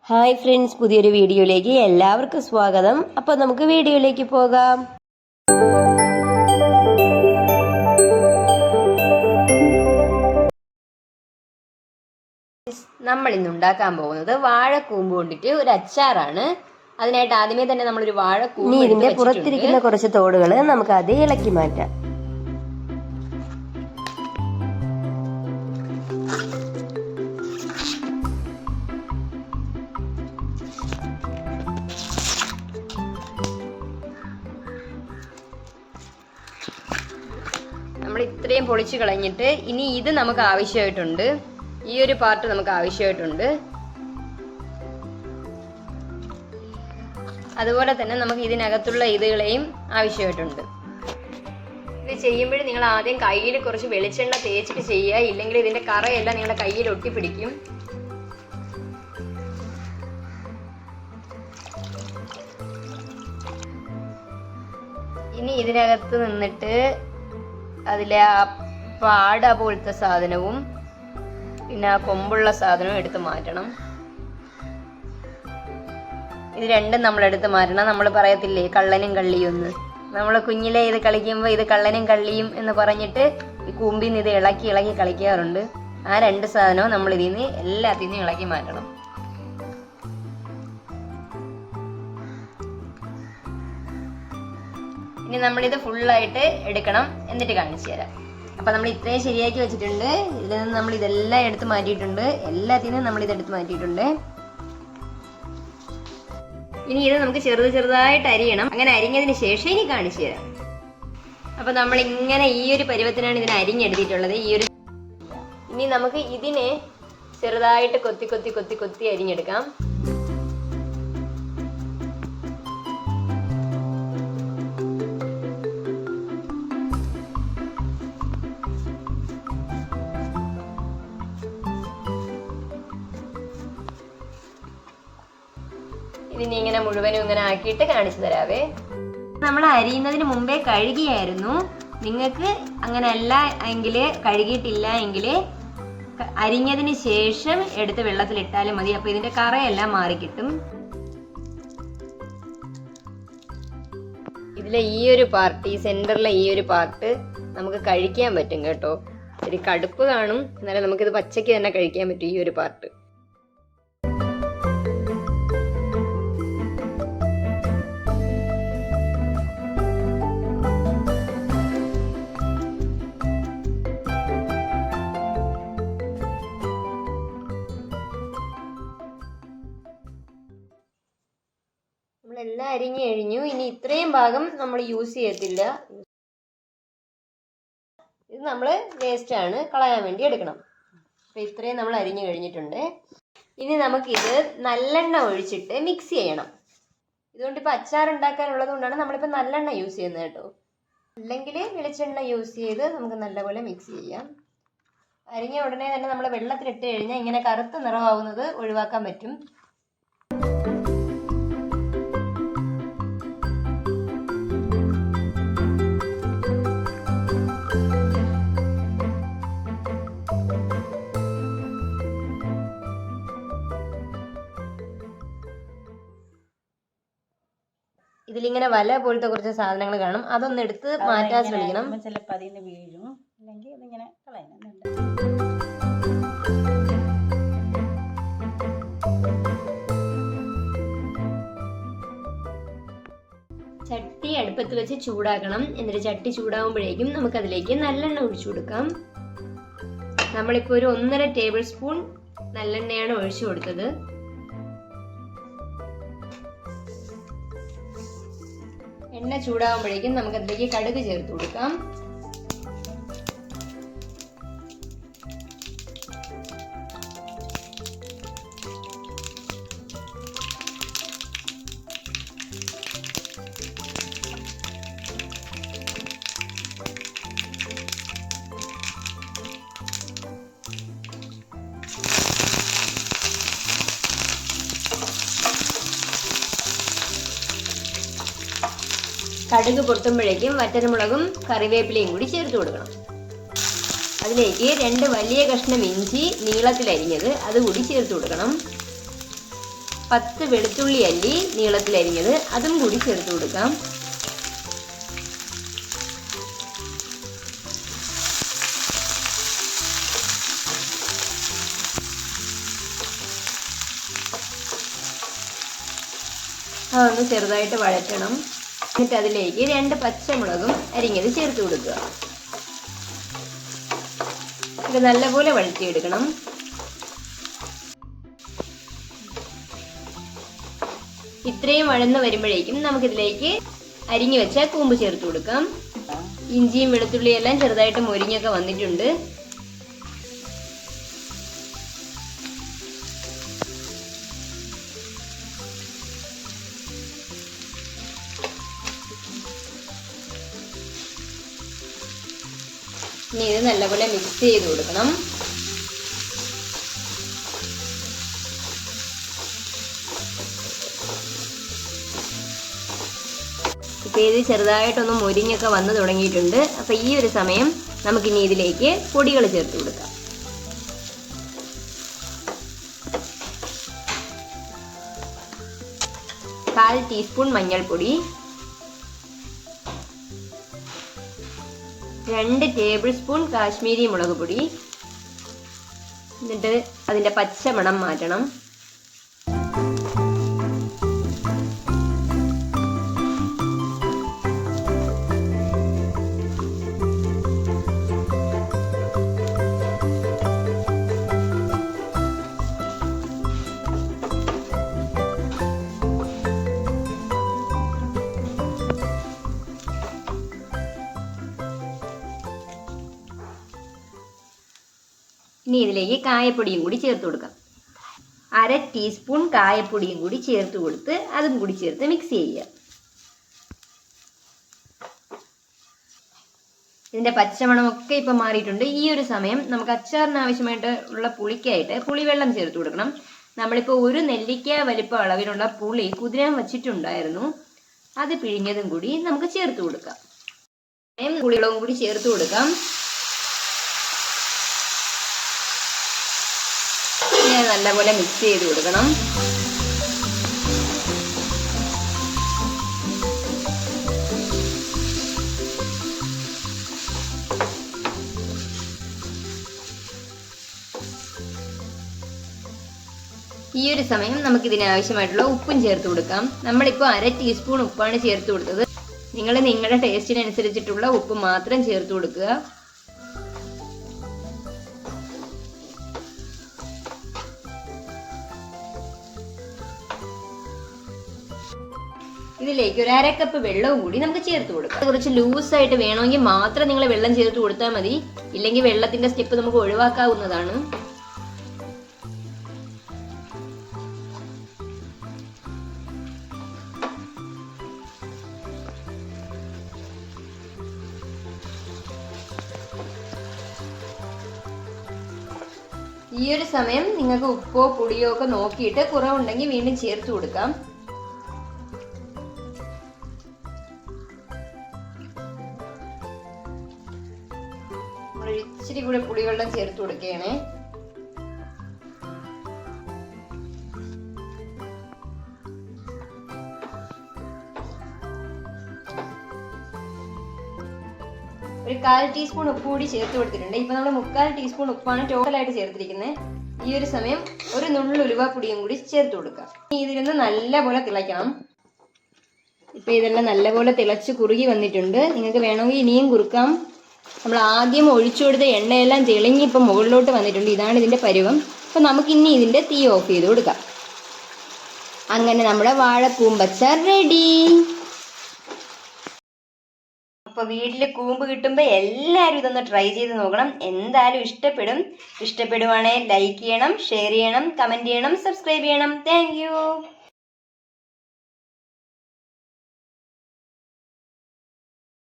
Hi friends, പുതിയൊരു വീഡിയോയിലേക്ക് എല്ലാവർക്കും സ്വാഗതം. അപ്പോൾ നമുക്ക് വീഡിയോയിലേക്ക് പോകാം. നമ്മൾ ഇന്ന് ഉണ്ടാക്കാൻ പോകുന്നത് വാഴക്കൂമ്പ് കൊണ്ടിട്ട് ഒരു അച്ചാറാണ്. അതിനായിട്ട് ആദ്യമേ തന്നെ നമ്മളൊരു വാഴക്കൂമ്പ് ഇതിന്റെ പുറത്തിരിക്കുന്ന കുറച്ച് തോടുകൾ നമുക്ക് അത് ഇളക്കി മാറ്റാം. നമ്മൾ ഇത്രയും പൊളിച്ച് കളഞ്ഞിട്ട് ഇനി ഇത് നമുക്ക് ആവശ്യമായിട്ടുണ്ട്. ഈ ഒരു പാർട്ട് നമുക്ക് ആവശ്യമായിട്ടുണ്ട്. അതുപോലെ തന്നെ നമുക്ക് ഇതിനകത്തുള്ള ഇതുകളെയും ആവശ്യമായിട്ടുണ്ട്. ഇത് ചെയ്യുമ്പോഴും നിങ്ങൾ ആദ്യം കയ്യിൽ കുറച്ച് വെളിച്ചെണ്ണ തേച്ചിട്ട് ചെയ്യുക, ഇല്ലെങ്കിൽ ഇതിന്റെ കറയെല്ലാം നിങ്ങളുടെ കയ്യിൽ ഒട്ടിപ്പിടിക്കും. ഇനി ഇതിനകത്ത് നിന്നിട്ട് അതിലെ ആ പാട പോലത്തെ സാധനവും പിന്നെ ആ കൊമ്പുള്ള സാധനവും എടുത്ത് മാറ്റണം. ഇത് രണ്ടും നമ്മൾ എടുത്ത് മാറ്റണം. നമ്മൾ പറയത്തില്ലേ കള്ളനും കള്ളിയും എന്ന്. നമ്മൾ കുഞ്ഞിലെ ഇത് കളിക്കുമ്പോൾ ഇത് കള്ളനും കള്ളിയും എന്ന് പറഞ്ഞിട്ട് ഈ കൂമ്പിൽ നിന്ന് ഇത് ഇളക്കി ഇളക്കി കളിക്കാറുണ്ട്. ആ രണ്ട് സാധനവും നമ്മൾ ഇതിൽ നിന്ന് എല്ലാത്തിൽ നിന്നും ഇളക്കി മാറ്റണം. ഇനി നമ്മളിത് ഫുള്ളായിട്ട് എടുക്കണം, എന്നിട്ട് കാണിച്ചു തരാം. അപ്പം നമ്മൾ ഇത്രയും ശരിയാക്കി വെച്ചിട്ടുണ്ട്. ഇതിൽ നിന്ന് നമ്മൾ ഇതെല്ലാം എടുത്ത് മാറ്റിയിട്ടുണ്ട്. എല്ലാത്തിനും നമ്മൾ ഇതെടുത്ത് മാറ്റിയിട്ടുണ്ട്. ഇനി ഇത് നമുക്ക് ചെറുതായിട്ട് അരിയണം. അങ്ങനെ അരിഞ്ഞതിന് ശേഷം ഇനി കാണിച്ചു തരാം. അപ്പം നമ്മൾ ഇങ്ങനെ ഈ ഒരു പരുവത്തിനാണ് ഇതിനെ അരിഞ്ഞെടുത്തിട്ടുള്ളത്. ഇനി നമുക്ക് ഇതിനെ ചെറുതായിട്ട് കൊത്തി കൊത്തി കൊത്തി കൊത്തി അരിഞ്ഞെടുക്കാം. ഇതിനി ഇങ്ങനെ മുഴുവനും ഇങ്ങനെ ആക്കിയിട്ട് കാണിച്ചു തരാവേ. നമ്മൾ അരിയുന്നതിന് മുമ്പേ കഴുകിയായിരുന്നു. നിങ്ങൾക്ക് അങ്ങനെ അല്ല എങ്കിൽ, കഴുകിയിട്ടില്ല എങ്കിൽ അരിഞ്ഞതിന് ശേഷം എടുത്ത് വെള്ളത്തിലിട്ടാലും മതി. അപ്പൊ ഇതിന്റെ കറയെല്ലാം മാറിക്കിട്ടും. ഇതിലെ ഈ ഒരു പാർട്ട്, ഈ സെന്ററിലെ ഈ ഒരു പാർട്ട് നമുക്ക് കഴിക്കാൻ പറ്റും കേട്ടോ. ഒരു കടുപ്പ് കാണും, എന്നാലും നമുക്കിത് പച്ചയ്ക്ക് തന്നെ കഴിക്കാൻ പറ്റും ഈ ഒരു പാർട്ട്. നമ്മളെല്ലാം അരിഞ്ഞു കഴിഞ്ഞു. ഇനി ഇത്രയും ഭാഗം നമ്മൾ യൂസ് ചെയ്യത്തില്ല. ഇത് നമ്മൾ വേസ്റ്റ് ആണ്, കളയാൻ വേണ്ടി എടുക്കണം. അപ്പം ഇത്രയും നമ്മൾ അരിഞ്ഞു കഴിഞ്ഞിട്ടുണ്ട്. ഇനി നമുക്കിത് നല്ലെണ്ണ ഒഴിച്ചിട്ട് മിക്സ് ചെയ്യണം. ഇതുകൊണ്ട് ഇപ്പം അച്ചാർ ഉണ്ടാക്കാനുള്ളത് കൊണ്ടാണ് നമ്മളിപ്പോൾ നല്ലെണ്ണ യൂസ് ചെയ്യുന്നത് കേട്ടോ. അല്ലെങ്കിൽ വെളിച്ചെണ്ണ യൂസ് ചെയ്ത് നമുക്ക് നല്ലപോലെ മിക്സ് ചെയ്യാം. അരിഞ്ഞ ഉടനെ തന്നെ നമ്മൾ വെള്ളത്തിലിട്ട് കഴിഞ്ഞാൽ ഇങ്ങനെ കറുത്ത നിറമാവുന്നത് ഒഴിവാക്കാൻ പറ്റും. ഇതിലിങ്ങനെ വല പോലത്തെ കുറച്ച് സാധനങ്ങൾ കാണും, അതൊന്ന് എടുത്ത് മാറ്റാൻ ശ്രമിക്കണം. ചിലപ്പോൾ അതിൽ നിന്ന് വീഴും, അല്ലെങ്കിൽ ഇതിങ്ങനെ കളയുന്നുണ്ട്. ചട്ടി അടുപ്പത്ത് വെച്ച് ചൂടാക്കണം. എന്നിട്ട് ചട്ടി ചൂടാകുമ്പോഴേക്കും നമുക്കതിലേക്ക് നല്ലെണ്ണ ഒഴിച്ചു കൊടുക്കാം. നമ്മളിപ്പോൾ ഒരു 1.5 ടേബിൾ സ്പൂൺ നല്ലെണ്ണയാണ് ഒഴിച്ചു കൊടുത്തത്. എണ്ണ ചൂടാകുമ്പോഴേക്കും നമുക്കതിലേക്ക് കടുക് ചേർത്ത് കൊടുക്കാം. കടുക് പൊട്ടുമ്പോഴേക്കും വറ്റൽമുളകും കറിവേപ്പിലയും കൂടി ചേർത്ത് കൊടുക്കണം. അതിലേക്ക് 2 വലിയ കഷ്ണം ഇഞ്ചി നീളത്തിൽ അരിഞ്ഞത് അതുകൂടി ചേർത്ത് കൊടുക്കണം. 10 വെളുത്തുള്ളി അല്ലി നീളത്തിലരിഞ്ഞത് അതും കൂടി ചേർത്ത് കൊടുക്കാം. അതൊന്ന് ചെറുതായിട്ട് വഴറ്റണം. എന്നിട്ട് അതിലേക്ക് 2 പച്ചമുളകും അരിഞ്ഞത് ചേർത്ത് കൊടുക്കുക. ഇത് നല്ലപോലെ വഴറ്റിയെടുക്കണം. ഇത്രയും വഴന്ന് വരുമ്പോഴേക്കും നമുക്കിതിലേക്ക് അരിഞ്ഞു വെച്ച കൂമ്പ് ചേർത്ത് കൊടുക്കാം. ഇഞ്ചിയും വെളുത്തുള്ളിയും എല്ലാം ചെറുതായിട്ട് മൊരിഞ്ഞൊക്കെ വന്നിട്ടുണ്ട്. ഇനി ഇത് നല്ലപോലെ മിക്സ് ചെയ്ത് കൊടുക്കണം. ഇപ്പം ഇത് ചെറുതായിട്ടൊന്ന് മൊരിഞ്ഞൊക്കെ വന്ന് തുടങ്ങിയിട്ടുണ്ട്. അപ്പം ഈ ഒരു സമയം നമുക്കിനി ഇതിലേക്ക് പൊടികൾ ചേർത്ത് കൊടുക്കാം. കാൽ ടീസ്പൂൺ മഞ്ഞൾപ്പൊടി, 2 ടേബിൾ സ്പൂൺ കാശ്മീരി മുളക് പൊടി. എന്നിട്ട് അതിൻ്റെ പച്ചമണം മാറ്റണം. ഇനി ഇതിലേക്ക് കായപ്പൊടിയും കൂടി ചേർത്ത് കൊടുക്കാം. 1/2 ടീസ്പൂൺ കായപ്പൊടിയും കൂടി ചേർത്ത് കൊടുത്ത് അതും കൂടി ചേർത്ത് മിക്സ് ചെയ്യുക. ഇതിൻ്റെ പച്ചമണമൊക്കെ ഇപ്പം മാറിയിട്ടുണ്ട്. ഈ ഒരു സമയം നമുക്ക് അച്ചാറിന് ആവശ്യമായിട്ട് ഉള്ള പുളിക്കായിട്ട് പുളിവെള്ളം ചേർത്ത് കൊടുക്കണം. നമ്മളിപ്പോൾ 1 നെല്ലിക്ക വലിപ്പ അളവിലുള്ള പുളി കുതിരാൻ വച്ചിട്ടുണ്ടായിരുന്നു. അത് പിഴിഞ്ഞതും കൂടി നമുക്ക് ചേർത്ത് കൊടുക്കാം. പുളിവെള്ളവും കൂടി ചേർത്ത് കൊടുക്കാം. നല്ലപോലെ മിക്സ് ചെയ്ത് കൊടുക്കണം. ഈ ഒരു സമയം നമുക്ക് ഇതിനാവശ്യമായിട്ടുള്ള ഉപ്പും ചേർത്ത് കൊടുക്കാം. നമ്മളിപ്പോൾ 1/2 ടീസ്പൂൺ ഉപ്പാണ് ചേർത്ത് കൊടുത്തത്. നിങ്ങൾ നിങ്ങളുടെ ടേസ്റ്റിനനുസരിച്ചിട്ടുള്ള ഉപ്പ് മാത്രം ചേർത്ത് കൊടുക്കുക. ഇതിലേക്ക് 1/2 കപ്പ് വെള്ളവും കൂടി നമുക്ക് ചേർത്ത് കൊടുക്കാം. കുറച്ച് ലൂസായിട്ട് വേണമെങ്കിൽ മാത്രം നിങ്ങൾ വെള്ളം ചേർത്ത് കൊടുത്താൽ മതി. ഇല്ലെങ്കിൽ വെള്ളത്തിന്റെ സ്റ്റെപ്പ് നമുക്ക് ഒഴിവാക്കാവുന്നതാണ്. ഈ ഒരു സമയം നിങ്ങൾക്ക് ഉപ്പോ പുളിയോ ഒക്കെ നോക്കിയിട്ട് കുറവുണ്ടെങ്കിൽ വീണ്ടും ചേർത്ത് കൊടുക്കാം. ഇച്ചിരി കൂടെ പുളിവെള്ളം ചേർത്ത് കൊടുക്കുകയാണ്. ഒരു 1/4 ടീസ്പൂൺ ഉപ്പ് കൂടി ചേർത്ത് കൊടുത്തിട്ടുണ്ട്. ഇപ്പൊ നമ്മൾ 3/4 ടീസ്പൂൺ ഉപ്പാണ് ടോട്ടലായിട്ട് ചേർത്തിരിക്കുന്നത്. ഈ ഒരു സമയം ഒരു നുള്ളു ഉലുവാപ്പൊടിയും കൂടി ചേർത്ത് കൊടുക്കാം. ഇതിലൊന്ന് നല്ലപോലെ തിളയ്ക്കണം. ഇപ്പൊ ഇതെല്ലാം നല്ലപോലെ തിളച്ച് കുറുകി വന്നിട്ടുണ്ട്. നിങ്ങൾക്ക് വേണമെങ്കിൽ ഇനിയും കുറുക്കാം. നമ്മൾ ആദ്യം ഒഴിച്ചു കൊടുത്ത എണ്ണയെല്ലാം തെളിഞ്ഞ് ഇപ്പം മുകളിലോട്ട് വന്നിട്ടുണ്ട്. ഇതാണ് ഇതിൻ്റെ പരുവം. അപ്പം നമുക്കിനി ഇതിൻ്റെ തീ ഓഫ് ചെയ്ത് കൊടുക്കാം. അങ്ങനെ നമ്മുടെ വാഴക്കൂമ്പച്ചാർ റെഡി. അപ്പോൾ വീട്ടിൽ കൂമ്പ് കിട്ടുമ്പോൾ എല്ലാവരും ഇതൊന്ന് ട്രൈ ചെയ്ത് നോക്കണം. എന്തായാലും ഇഷ്ടപ്പെടും. ഇഷ്ടപ്പെടുവാണെങ്കിൽ ലൈക്ക് ചെയ്യണം, ഷെയർ ചെയ്യണം, കമൻറ്റ് ചെയ്യണം, സബ്സ്ക്രൈബ് ചെയ്യണം. താങ്ക്